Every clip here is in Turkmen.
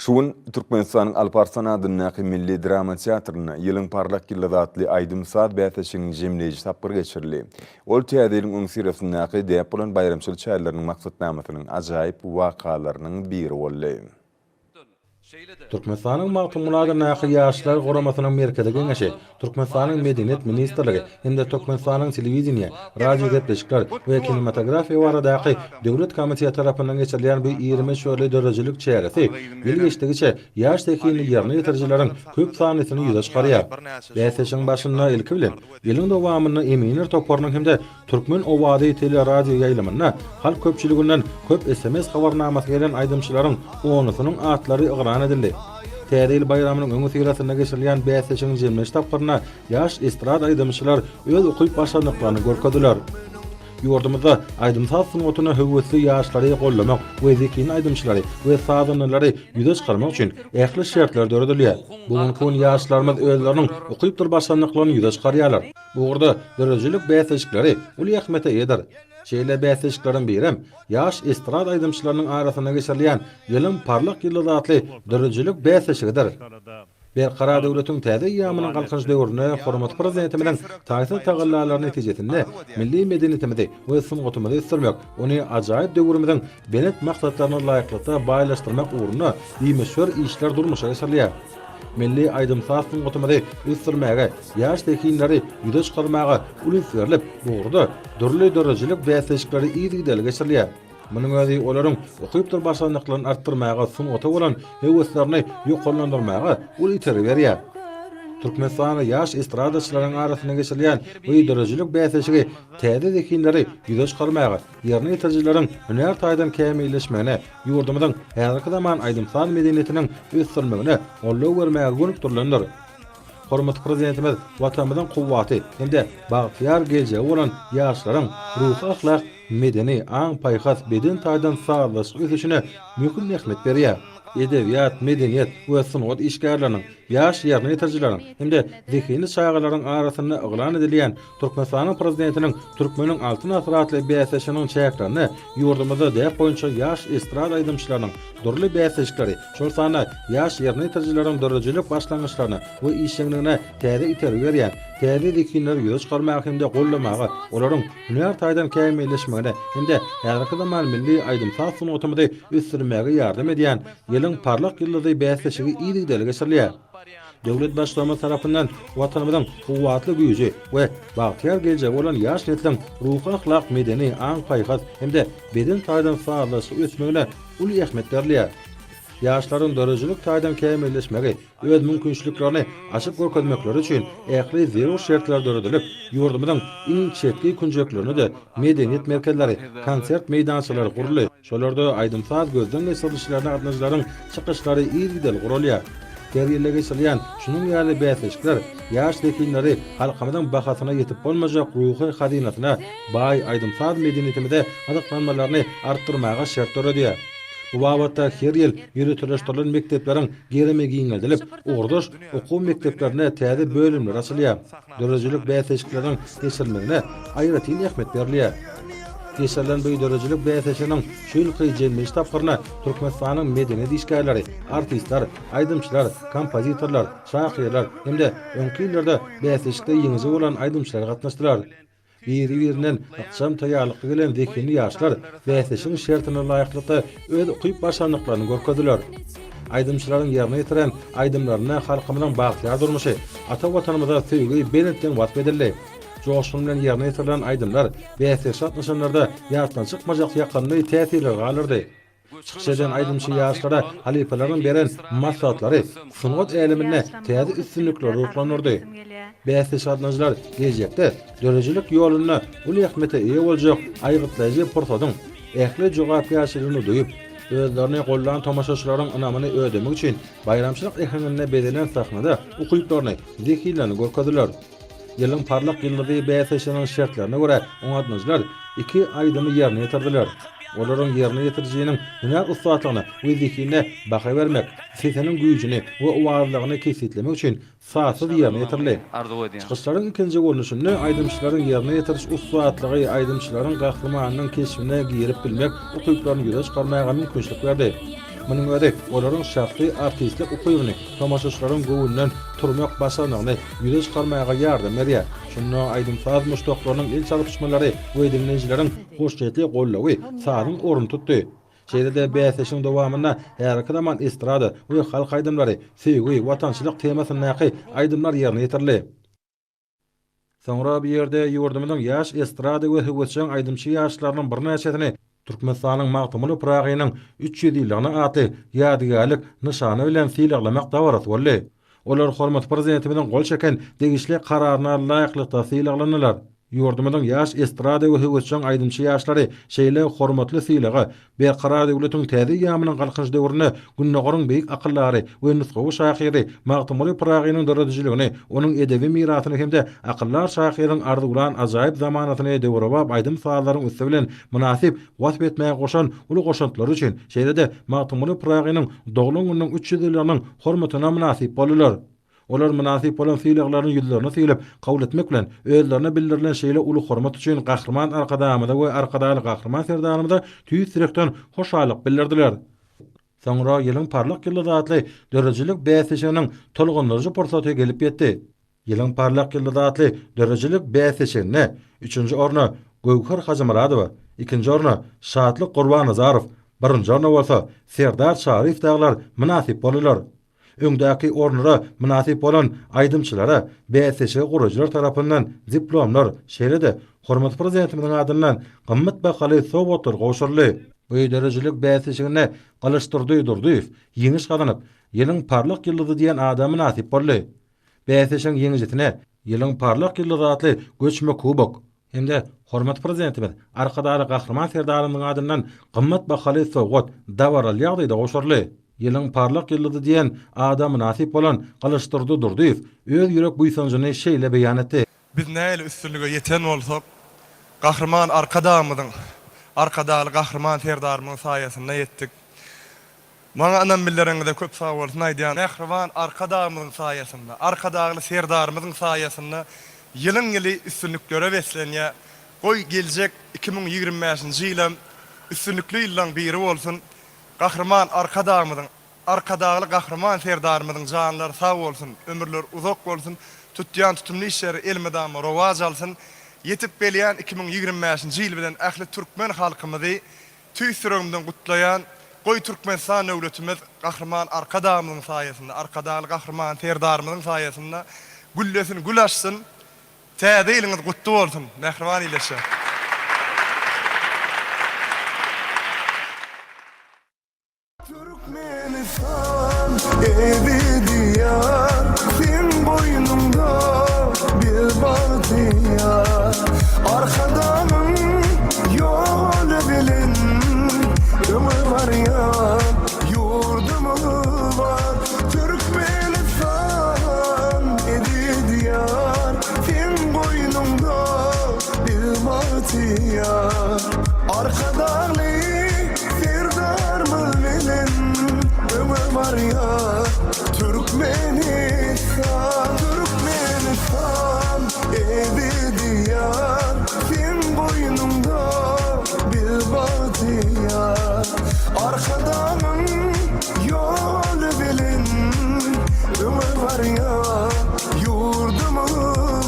Şuun Türkmenistan'ın Alparslan adyndaky Milli Drama Teatryna ýylyň parlak ýyldatly Aýdym Saat bäteşiň jemleýiji tapyr geçirildi. Ol teatriň öň sirasyndaky däp bolan bayramçylyk çaýlarynyň maksatnamasynyň ajaýyp wakalarynyň biri boldy. Türkmenistanyň magtymlaryna näki ýaşlar goramasynyň merkezi geňeşi, Türkmenistanyň Medeniýet Ministrligi hemde Türkmenistanyň telewizioniýa, radio gepleşikler we kinematografiýa baradaky döwlet komiteti tarapyndan geçirilýän bu 20 şöyle dörejilik çägesi bilgiçdigiçe ýaş tekini ýerine ýetirjileriň köp sanysyny ýüze çykarýar. Bäseşiň başynda ilki bilen ýylyň dowamyny eminir toparnyň hemde türkmen owady tele radio ýaýlamyna halk köpçüliginden köp SMS habarnamasy gelen aýdymçylaryň onusynyň atlary ýygran edildi. Täze bayramynyň öňü sirasynda geçirilýän bäseşiň jemleş tapyryna ýaş estrada aýdymçylar öz ukyp başlandyklaryny görkezdiler. Ýurdumyzda Aýdym Saat sunugyna höwetli ýaşlary gollamak we zekini aýdymçylary we saadynlary ýüze çykarmak üçin ähli şertler döredilýär. Bugun ýaşlarymyz özleriniň ukypdyr başlandyklaryny ýüze çykarýarlar. Bu urda dörejilik bäseşikleri uly ähmete eder. Şeýle bäseşiklaryň birem ýaş estrada aýdymçylarynyň arasyna geçirilýän ýylyň parlak ýyldatly dörejilik bäseşigidir. Berqara döwletiň täze ýamynyň galkynç döwrüne hormat prezidentimiň taýsy tagallalaryny netijesinde milli medeniýetimizi we sungatymyzy istirmek, ony ajaýyp döwrümiziň benet maksatlaryna laýyklykda baýlaşdyrmak uğruna ýymeşwer işler durmuşa geçirilýär. Milli Aýdym Saat sungatymyzy istirmäge, ýaş tekinleri ýüze çykarmaga uly berilip, bu urda dörli dörejilik bäseşikleri ýygydaly geçirilýär. Munyň özi olaryň ukypdyr başlandyklaryny artdyrmaga, sunugaty bolan heweslerini ýokallandyrmaga uly iterip berýär. Türkmenistanyň ýaş estradaçylaryň arasyna geçirilýän bu dörejilik bäseşigi täze zekinleri ýüze çykarmaga, ýerine ýetirjileriň hüner taýdan kämilleşmegine, ýurdumyzyň häzirki zaman Aýdym Saat medeniýetiniň ösdürmegine gollaw bermäge gönükdirlendir. Hormat prezidentimiz watanymyzyň kuwwaty hemde bagtyar geljegi bolan ýaşlaryň ruhy ahlak, medeni, aň paýhas beden taýdan sağlaş ösüşine mümkin ähmet berýär. Edebiyat, medeniýet we sunugat işgärleriniň, ýaş ýerine ýetirjileriň hemde zekini şaýgalaryň arasyna yglan edilýän Türkmenistanyň prezidentiniň türkmeniň altyn asratly bäseşiniň çäklerini ýurdumyzda däp boýunça ýaş estrada aýdymçylarynyň durly bäseşikleri, şol sana ýaş ýerine ýetirjileriň dörejilik başlangyçlaryny we işeňligine täze iterip berýän, täze zekinleri ýüze çykarmaga hemde gollamaga, olaryň hüner taýdan kämilleşmegine hemde häzirki zaman milli Aýdym Saat sunugatymyzy üstürmäge ýardam edýän ýylyň parlak ýyldy bäseşigi ýygydaly geçirilýär. Döwlet başlama tarapyndan watanymyzyň kuwwatly güýji we bagtyar geljegi bolan ýaş nesliniň ruhy ahlak, medeni, aň paýhas hemde beden taýdan sağlaş ösmegine uly ähmet berilýär. Ýaşlaryň dörejilik taýdan kämilleşmegi, öz mümkinçiliklerini açyp görkezmekleri üçin ähli zerur şertler döredilip, ýurdumyzyň iň çetki kunjeklerini de medeniýet merkezleri, konsert meýdançylary guruldy. Şolarda Aýdym Saat gözden geçirilýän gatnaşyklaryň çykyşlary ýygydaly gurulýar. Terýerle geçirilýän şunuň ýaly bäseşikler ýaş tekinleri halkymyzyň bahasyna ýetip bolmajak ruhy hazinasyna baý Aýdym Saat medeniýetimizde azyklanmalaryny artdyrmaga şert döredýär. Bu babatda her ýyl ýürütüleşdirilen mektepleriň gereme giňeldilip, orduş okuw mekteplerine täze bölümler açylýar. Dörejilik bäseşikleriň geçirilmegine aýratyn ähmet berilýär. Geçirilen bu dörejilik bäseşiniň şu ýylky jemleş tapyryna Türkmenistanyň medeniýet işgärleri, artistler, aýdymçylar, kompozitorlar, şahyrlar hemde öňki ýyllarda bäseşikde ýeňizi bolan aýdymçylar gatnaşdylar. Biri-birinden akşam taýýarlykly gelen zekini ýaşlar bäseşiň şertine laýyklykda öz ukyp başlandyklaryny görkezdiler. Aýdymçylaryň ýerine ýetiren aýdymlaryna halkymyzyň bagtyar durmuşy, ata watanymyza sevgi benetden wat bedildi. Joşun bilen ýerine ýetirilen aýdymlar bäseş atnaşanlarda ýartan çykmajak ýakynly täsirler galyrdy. Çykşadan aýdymçy ýaşlara halipalaryň beren maslahatlary sunugat elimine täze üstünlikler ruklanyrdy. Bäseş atnaşylar geljekde dörejilik ýoluny uly ähmete eýe boljak aýgytlaýjy pursadyň ähli jogapýarçylygyny duýup, özlerini gollan tamaşaçylaryň ynamyny ödemek üçin bayramçylyk ähemine bedelen sahnada ukyplaryny, zekilerini görkezdiler. Ýylyň parlak ýyldy bäseşiniň şertlerine görä oňatnaşylar 2 aýdymy ýerine ýetirdiler. Olaryň ýerine ýetirjiginiň hüner ustatlygyny we zekine baha bermek, sesiniň güýjüni we owazlygyny kesitlemek üçin saatsyz ýerine ýetirildi. Çykyşlaryň ikinji görnüşinde aýdymçylaryň ýerine ýetiriş ustatlygy aýdymçylaryň gahrymanynyň keşfine girip bilmek, ukyplaryny ýüze çykarmaga mümkinçilik berdi. munyň özi olaryň şahsy artistlik ukybyny tamaşaçylaryň göwünden turmak başarmagyny ýüze çykarmaga ýardam berýär. Şunda aýdymsaz muşdoklaryň il çalypşmalary we dinleýijiläriň hoşgörli gollawy sadyň orun tutdy. Şeýle-de bäsleşiň dowamynda her iki zaman estrada we halk aýdymlary, sevgi, watançylyk temasyny aýdymlar ýerine ýetirli. Soňra bir ýerde ýurdumyň ýaş estrada we howatçyň aýdymçy ýaşlarynyň bir näçesini Türkmenistanyň magtymly Pragynyň 300 ýyllygyna aty ýadygarlyk nyşany bilen sylaklamak dawarat boldy. Olar hormat prezidentimiň gol çeken degişli kararyna laýyklykda sylaklanylar. Ýurdumyň ýaş estrada we howatçyň aýdymçy ýaşlary şeýle hormatly sylagy berqarar döwletiň täze ýamynyň galkynç döwrüne günnogaryň beýik akıllary we nusgawy şahyry magtymly Pragynyň döredijligini, onuň edebi mirasyny hemde akyllar şahyryň arzulan ajaýyp zamanatyny döwrewap aýdym sazlaryň üstü bilen münasip wasp etmäge goşan uly goşantlar üçin şeýle-de magtymly Pragynyň doglan günüň 300 ýyllygynyň hormatyna münasip bolýar. Olar münasip bolan sylaklaryň ýüzlerini sylyp kabul etmek bilen özlerine bildirilen şeýle uly hormat üçin gahrman arkadamyda we arkadaly gahrman serdarymyda tüýüt direkden hoşalyk bildirdiler. Soňra ýylyň parlak ýylda atly dörejilik bäsleşiginiň tolgunlaryjy pursaty gelip ýetdi. Ýylyň parlak ýylda atly dörejilik bäsleşigine 3-nji orna Göwher Hajymaradowa, 2-nji orna Şatlyk Gurbanazarow, 1-nji orna bolsa Serdar Şarif daglar münasip bolýar. Öňdäki ornlara münasip bolan aýdymçylara bäsleşigi gurujylar tarapyndan diplomlar, şeýle-de hormat prezidentimiň adyndan gymmat bahaly sowgatlar goşurly. Bu derejilik bäsleşigine galyşdyrdy durdyf, ýeňiş gazanyp, ýylyň parlak ýyldy diýen adam münasip boldy. Bäsleşiň ýeňijetine ýylyň parlak ýyldy atly göçme kubok hemde hormat prezidentimiň arkadaly gahrman serdarymyň adyndan gymmat bahaly sowgat dawaral ýagdaýda goşurly. Ýylyň parlak ýyldy diýen adam nasip bolan galyşdyrdy durdyf, öz ýürek buýsanjyny şeýle beýan etdi. Biz näle üstünlüge ýeten bolsak, gahrman arkadaly gahrman serdarymyň saýasynda ýetdik. Maňa anam billeriňizde köp sag bolsun aýdýan, gahrman arkadalyň saýasynda, arkadaly serdarymyň saýasynda ýylyň ýyly üstünlüklere beslenýär. Goý geljek 2025-nji ýyl üstünlükli ýyllaň biri bolsun. Gahrman arkadaly gahrman serdarymyň janlary sag bolsun, ömürler uzak bolsun, tutýan tutumly işleri elmedam rowaj alsyn. Yetip gelýän 2025-nji ýyl bilen ähli türkmen halkymyzy tüýsürüňden gutlaýan goý Türkmenistan döwletimiz gahrman arkadalyň saýasynda, arkadaly gahrman serdarymyň saýasynda güllesin, gül açsyn. Täze ýylyňyz gutly bolsun. Mehriban ýyleşe. Türkmenistan evi diyar, senin boynunda bir bahtiyar. Arkadanın yolu bilin, ömür var ya, yurdumu var. Türkmenistan evi diyar, senin boynunda bir bahtiyar. Arkadanı serdarımı bilin, ömür var ya. Türkmenistan evi diyar, senin boynunda bir bahtiyar. Arkadanın yolu bilin, ömür var ya, yurdumu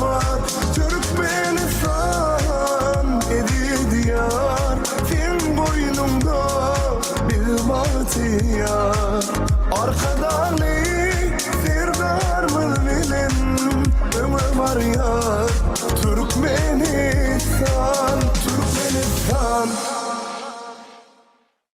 var. Türkmenistan evi diyar, senin boynunda bir bahtiyar. Arkadalı serdarımı bilin, ömür var ya. Türkmenistan